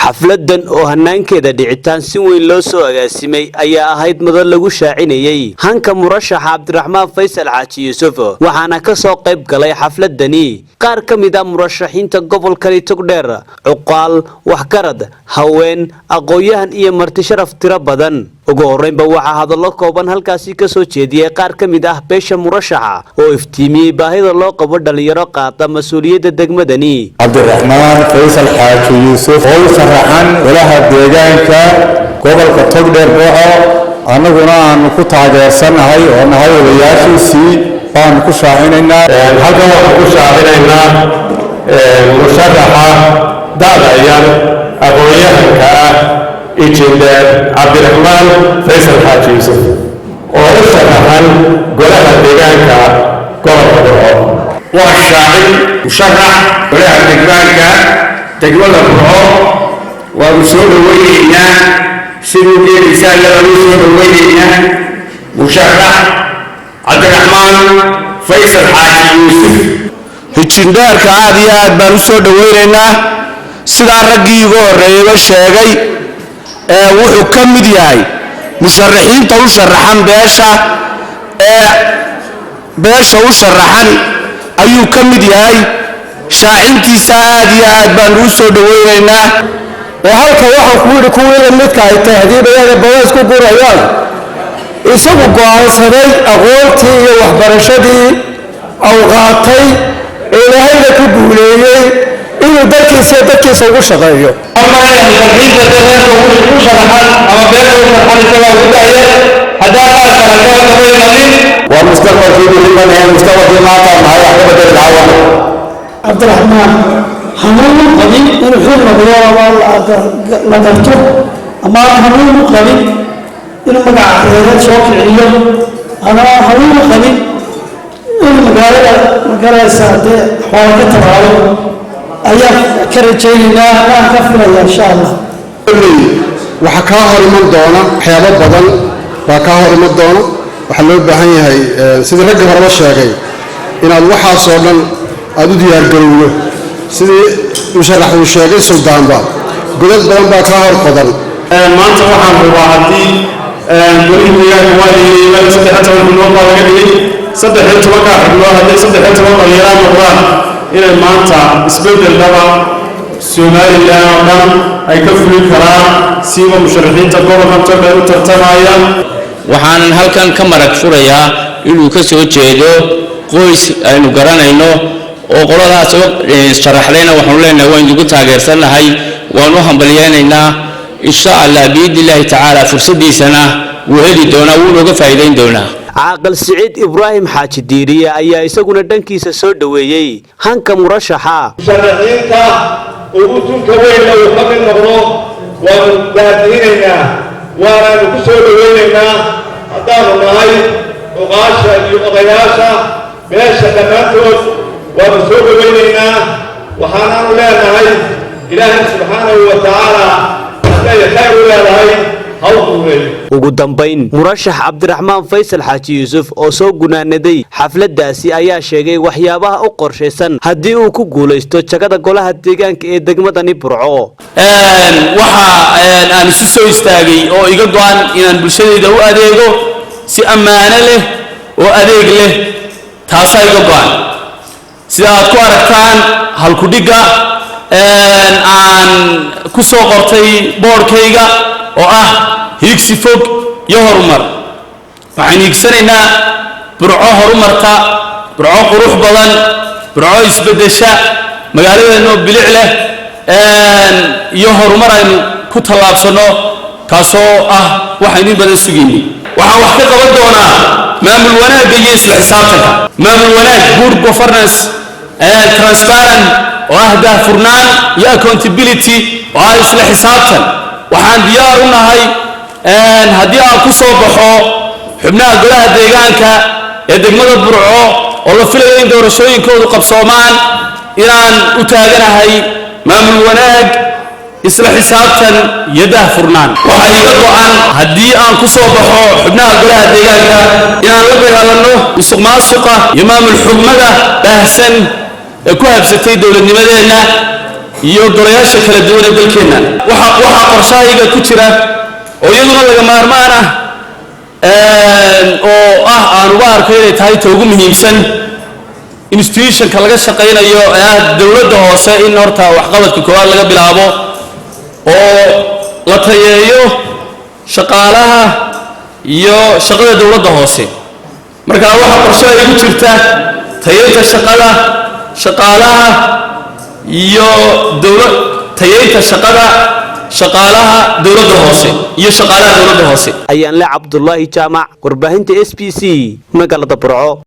xafladan oo hanaankeeda dhicitaan si weyn loo soo agaasimay ayaa ahayd madal lagu shaacinayay hanka murashaxa Cabdiraxmaan Faysal Xaaji Yuusuf waxaana ka soo qayb galay xafladani qaar ka mid ah murashaxiinta gobolka Togdheer cuqaal waxgarad haween aqoonyahan iyo marti sharaf tiro badan ugu horeynba waxa hadallo kooban halkaasi ka soo jeediyay qaar ka mid ah beesha murashaxa oo iftiimiyay baahida loo qabo dhalinyaro qaata mas'uuliyadda degmadani Cabdiraxmaan Faysal Xaaji Yuusuf oo sharaxan walaha deegaanka gobolka Togdheer anaguna aan ku taageersanahay oo nahay walaashiisii baan ku shaacineynaa halkan waxaan ku shaacineynaa musharaxa da'da aqoonyahanka injineer Cabdiraxmaan Faysal Xaaji Yuusuf oo sharaxan golaha deegaanka gobolka Burco waa shaacin musharax golaha deegaanka degmada Burco waa soo dhaweynaa sidoo kale isaga loo soo dhaweynaa musharax Cabdiraxmaan Faysal Xaaji Yuusuf injineerka aad iyo aad baan u soo dhaweynaa sida raggii ugu horeeyay sheegay wuxuu ka mid yahay musharaxiinta u sharaxan beesha u sharaxan ayuu ka mid yahay shaacintiisa aad iyo aad baan u soo dhaweynaa halka waxa ku yiri kuwii midka ay tahdiidayada bawas ku gurayaan isagu go'aansaday aqoontii iyo waxbarashadii oo qaatay ilaahayna ku guuleeyay inuu dadkiisa ugu shaqeeyo Cabdiraxmaan hanuun qabin inuu xil la garto ama hanuun qabin inuu magaca reerad soo kiciyo ama hanuun qabin inuu magaalada saade xoolo ka tabaalo ayaa ka rajaynaa aan ka filayaa insha Allah waxa ka hor iman doona waxyaabo badan waa ka hor iman doona waxa loo baahan yahay sida ragga horeba sheegay inaad waxa soo dhan aad u diyaar garowdo sidii musharax uu sheegay suldaanba godad badan baa ka hor qodan maanta waxaan rabaa hadii guriga waa saddex xubnood baa laga dhigay saddex xubnood hadii saddex dhalinyaro noqdaan inay maanta isbedel dhaba Soomaaliland oo dhan ay ka fulin karaan siiba musharaxiinta gobolka Togdheer u tartamayaan waxaan halkan ka marag furayaa inuu ka soo jeedo qoys aynu garanayno oo qoladaas sharaxlayna waxaan leenahay waan ugu taageersanahay waan u hambalyeeynaa insha Allah biidilaahi taala fursadiisana wuu heli doonaa wuu uga faa'iideyn doonaa عاقل سعيد إبراهيم حاج ديرية أيها يسقون دنكي سودويي هنك مرشحة شرحينك وقتل كويلة وقبل مغروب ومداديننا وانا نكسودوينا أدام معي وغاشا وغياشا باشا كمانتوس ونسودوينا وحانان لا نهي إلهي سبحانه وتعالى لا يخير لا نهي ugu dambayn murashax Cabdiraxmaan Faysal Xaaji Yuusuf oo soo gunaanaday xafladaasi ayaa sheegay waxyaabaha u qorsheysan hadii uu ku guuleysto jagada golaha deegaanka ee degmadani Burco waxa aan isu soo istaagay oo iga go'an inaan bulshadayda u adeego si ammaano leh oo adeeg leh taas ay iga go'an sida aad ku aragtaan halku dhiga aan ku soo qortay boorkayga oo ah higsi fog iyo horumar waxaan higsanaynaa Burco horumarta Burco qurux badan Burco isbedesha magaaladeena bilic leh iyo horumar aynu ku talaabsano kaasoo ah waxaan in badan sugeynay waxaan wax ka qaban doonaa maamul wanaag iyo isla xisaabtanka maamul wanaag good governance and transparent oo ah daahfurnaan iyo accountability oo ah isla xisaabtan waxaan diyaar u nahay hadii aan ku soo baxo xubnaha golaha deegaanka ee degmada Burco oo la filayo in doorashooyinkoodu qabsoomaan inaan u taaganahay maamul wanaag isla xisaabtan iyo daahfurnaan waxa iga go'an hadii aan ku soo baxo xubnaha golaha deegaanka inaan la dagaalano musuqmaasuqa iyo maamul xumada baahsan ee ku habsatay dawladnimadeena iyo golayaasha kala duwan ee dalkeenna waxaa qorshahayga ku jira oo iyaduna laga maarmaan ah oo aan uga arko inay tahay ta ugu muhiimsan institutionka laga shaqaynayo ee ah dowladda hoose in horta waxqabadka koowaad laga bilaabo oo la tayeeyo shaqaalaha iyo shaqada dowladda hoose marka waxa qorshaha igu jirta tayeynta shaqaalaha iyo tayeynta shaqaalaha dowladda hoose iyo shaqaalaha dowladda hoose ayaan le Cabdullaahi Jaamac warbaahinta SBC magaalada Burco.